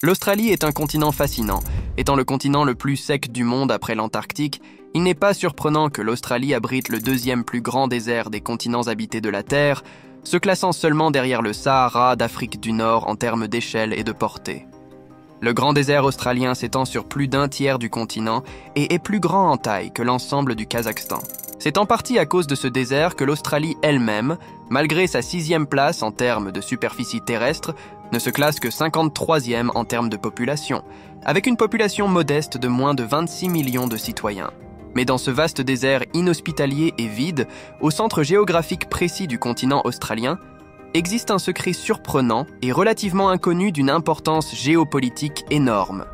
L'Australie est un continent fascinant. Étant le continent le plus sec du monde après l'Antarctique, il n'est pas surprenant que l'Australie abrite le deuxième plus grand désert des continents habités de la Terre, se classant seulement derrière le Sahara d'Afrique du Nord en termes d'échelle et de portée. Le grand désert australien s'étend sur plus d'un tiers du continent et est plus grand en taille que l'ensemble du Kazakhstan. C'est en partie à cause de ce désert que l'Australie elle-même, malgré sa 6e place en termes de superficie terrestre, ne se classe que 53e en termes de population, avec une population modeste de moins de 26 millions de citoyens. Mais dans ce vaste désert inhospitalier et vide, au centre géographique précis du continent australien, existe un secret surprenant et relativement inconnu d'une importance géopolitique énorme.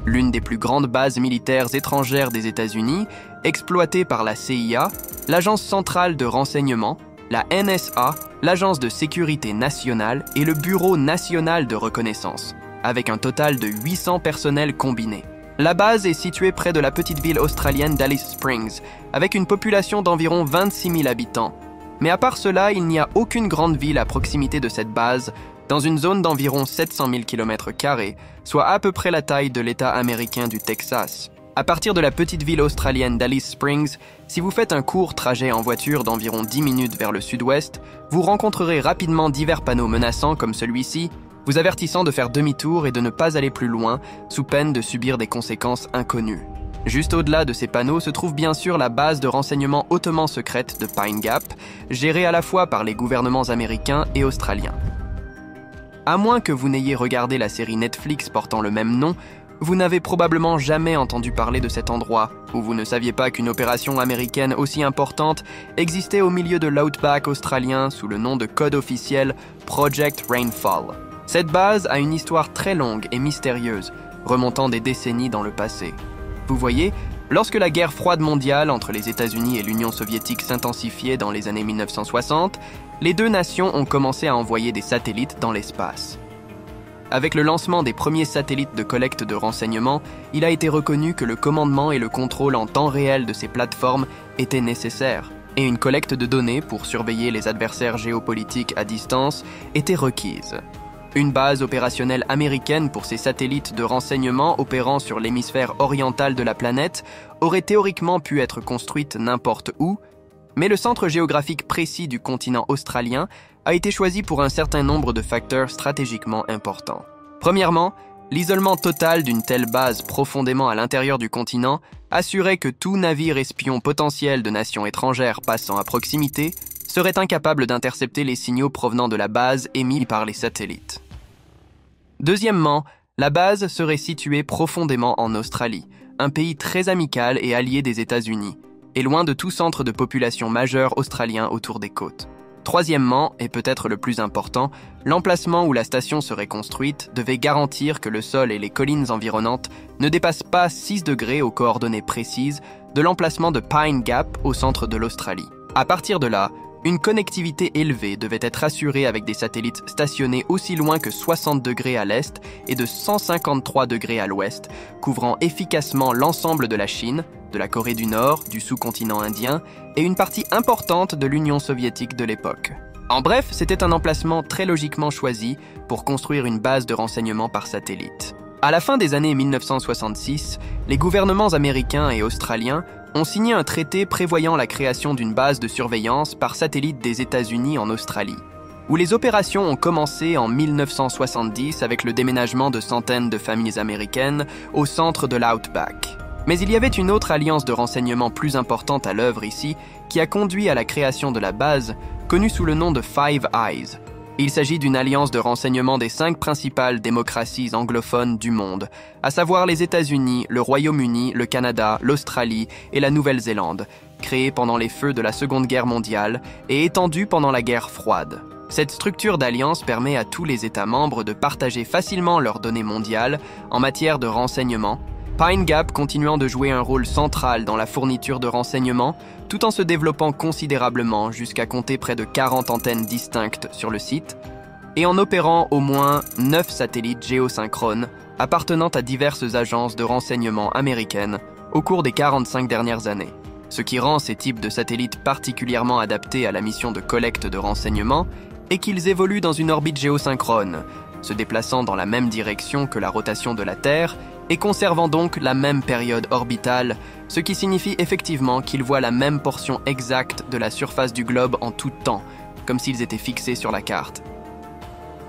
L'une des plus grandes bases militaires étrangères des États-Unis, exploitée par la CIA, l'Agence centrale de renseignement, la NSA, l'Agence de sécurité nationale et le Bureau national de reconnaissance, avec un total de 800 personnels combinés. La base est située près de la petite ville australienne d'Alice Springs, avec une population d'environ 26 000 habitants. Mais à part cela, il n'y a aucune grande ville à proximité de cette base, dans une zone d'environ 700 000 km², soit à peu près la taille de l'État américain du Texas. À partir de la petite ville australienne d'Alice Springs, si vous faites un court trajet en voiture d'environ 10 minutes vers le sud-ouest, vous rencontrerez rapidement divers panneaux menaçants comme celui-ci, vous avertissant de faire demi-tour et de ne pas aller plus loin, sous peine de subir des conséquences inconnues. Juste au-delà de ces panneaux se trouve bien sûr la base de renseignement hautement secrète de Pine Gap, gérée à la fois par les gouvernements américains et australiens. À moins que vous n'ayez regardé la série Netflix portant le même nom, vous n'avez probablement jamais entendu parler de cet endroit, ou vous ne saviez pas qu'une opération américaine aussi importante existait au milieu de l'outback australien sous le nom de code officiel Project Rainfall. Cette base a une histoire très longue et mystérieuse, remontant des décennies dans le passé. Vous voyez, lorsque la guerre froide mondiale entre les États-Unis et l'Union soviétique s'intensifiait dans les années 1960, les deux nations ont commencé à envoyer des satellites dans l'espace. Avec le lancement des premiers satellites de collecte de renseignements, il a été reconnu que le commandement et le contrôle en temps réel de ces plateformes étaient nécessaires, et une collecte de données pour surveiller les adversaires géopolitiques à distance était requise. Une base opérationnelle américaine pour ces satellites de renseignement opérant sur l'hémisphère oriental de la planète aurait théoriquement pu être construite n'importe où, mais le centre géographique précis du continent australien a été choisi pour un certain nombre de facteurs stratégiquement importants. Premièrement, l'isolement total d'une telle base profondément à l'intérieur du continent assurait que tout navire espion potentiel de nations étrangères passant à proximité serait incapable d'intercepter les signaux provenant de la base émis par les satellites. Deuxièmement, la base serait située profondément en Australie, un pays très amical et allié des États-Unis, et loin de tout centre de population majeur australien autour des côtes. Troisièmement, et peut-être le plus important, l'emplacement où la station serait construite devait garantir que le sol et les collines environnantes ne dépassent pas 6 degrés aux coordonnées précises de l'emplacement de Pine Gap au centre de l'Australie. À partir de là, une connectivité élevée devait être assurée avec des satellites stationnés aussi loin que 60 degrés à l'est et de 153 degrés à l'ouest, couvrant efficacement l'ensemble de la Chine, de la Corée du Nord, du sous-continent indien et une partie importante de l'Union soviétique de l'époque. En bref, c'était un emplacement très logiquement choisi pour construire une base de renseignement par satellite. À la fin des années 1966, les gouvernements américains et australiens ont signé un traité prévoyant la création d'une base de surveillance par satellite des États-Unis en Australie, où les opérations ont commencé en 1970 avec le déménagement de centaines de familles américaines au centre de l'Outback. Mais il y avait une autre alliance de renseignement plus importante à l'œuvre ici qui a conduit à la création de la base, connue sous le nom de Five Eyes. Il s'agit d'une alliance de renseignement des 5 principales démocraties anglophones du monde, à savoir les États-Unis, le Royaume-Uni, le Canada, l'Australie et la Nouvelle-Zélande, créée pendant les feux de la Seconde Guerre mondiale et étendue pendant la guerre froide. Cette structure d'alliance permet à tous les États membres de partager facilement leurs données mondiales en matière de renseignement, Pine Gap continuant de jouer un rôle central dans la fourniture de renseignements, tout en se développant considérablement jusqu'à compter près de 40 antennes distinctes sur le site, et en opérant au moins 9 satellites géosynchrones appartenant à diverses agences de renseignement américaines au cours des 45 dernières années. Ce qui rend ces types de satellites particulièrement adaptés à la mission de collecte de renseignements est qu'ils évoluent dans une orbite géosynchrone, se déplaçant dans la même direction que la rotation de la Terre et conservant donc la même période orbitale, ce qui signifie effectivement qu'ils voient la même portion exacte de la surface du globe en tout temps, comme s'ils étaient fixés sur la carte.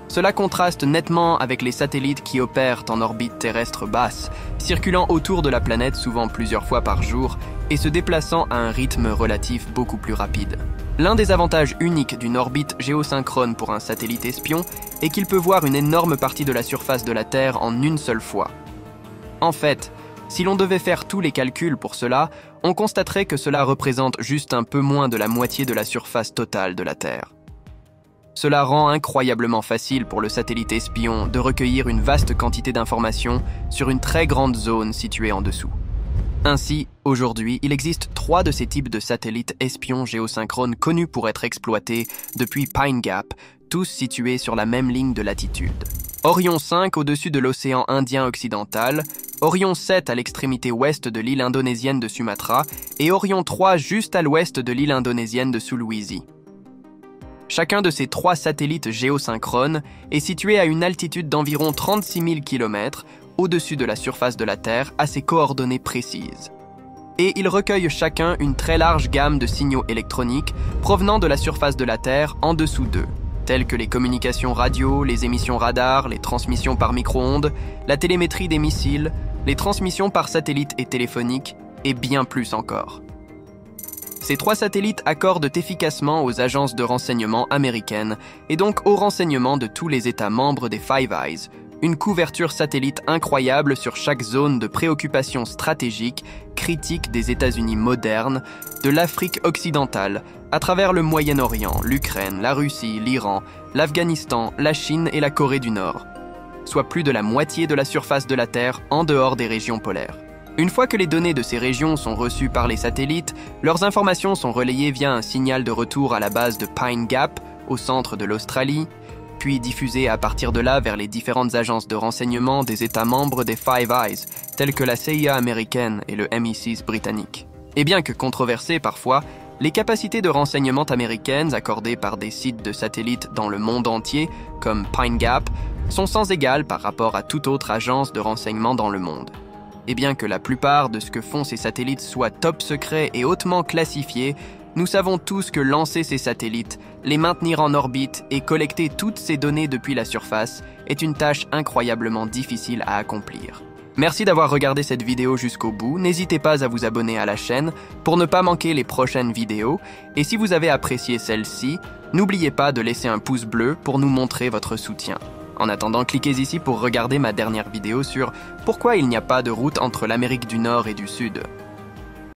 Cela contraste nettement avec les satellites qui opèrent en orbite terrestre basse, circulant autour de la planète souvent plusieurs fois par jour et se déplaçant à un rythme relatif beaucoup plus rapide. L'un des avantages uniques d'une orbite géosynchrone pour un satellite espion est qu'il peut voir une énorme partie de la surface de la Terre en une seule fois. En fait, si l'on devait faire tous les calculs pour cela, on constaterait que cela représente juste un peu moins de la moitié de la surface totale de la Terre. Cela rend incroyablement facile pour le satellite espion de recueillir une vaste quantité d'informations sur une très grande zone située en dessous. Ainsi, aujourd'hui, il existe 3 de ces types de satellites espions géosynchrones connus pour être exploités depuis Pine Gap, tous situés sur la même ligne de latitude. Orion 5 au-dessus de l'océan Indien occidental, Orion 7 à l'extrémité ouest de l'île indonésienne de Sumatra et Orion 3 juste à l'ouest de l'île indonésienne de Sulawesi. Chacun de ces 3 satellites géosynchrones est situé à une altitude d'environ 36 000 km au-dessus de la surface de la Terre à ses coordonnées précises. Et ils recueillent chacun une très large gamme de signaux électroniques provenant de la surface de la Terre en dessous d'eux, tels que les communications radio, les émissions radar, les transmissions par micro-ondes, la télémétrie des missiles, les transmissions par satellite et téléphonique, et bien plus encore. Ces 3 satellites accordent efficacement aux agences de renseignement américaines et donc aux renseignements de tous les États membres des Five Eyes, une couverture satellite incroyable sur chaque zone de préoccupation stratégique critique des États-Unis modernes, de l'Afrique occidentale, à travers le Moyen-Orient, l'Ukraine, la Russie, l'Iran, l'Afghanistan, la Chine et la Corée du Nord, soit plus de la moitié de la surface de la Terre en dehors des régions polaires. Une fois que les données de ces régions sont reçues par les satellites, leurs informations sont relayées via un signal de retour à la base de Pine Gap, au centre de l'Australie, puis diffusées à partir de là vers les différentes agences de renseignement des États membres des Five Eyes, telles que la CIA américaine et le MI6 britannique. Et bien que controversées parfois, les capacités de renseignement américaines accordées par des sites de satellites dans le monde entier, comme Pine Gap, sont sans égal par rapport à toute autre agence de renseignement dans le monde. Et bien que la plupart de ce que font ces satellites soit top secret et hautement classifié, nous savons tous que lancer ces satellites, les maintenir en orbite et collecter toutes ces données depuis la surface est une tâche incroyablement difficile à accomplir. Merci d'avoir regardé cette vidéo jusqu'au bout, n'hésitez pas à vous abonner à la chaîne pour ne pas manquer les prochaines vidéos, et si vous avez apprécié celle-ci, n'oubliez pas de laisser un pouce bleu pour nous montrer votre soutien. En attendant, cliquez ici pour regarder ma dernière vidéo sur « Pourquoi il n'y a pas de route entre l'Amérique du Nord et du Sud ?»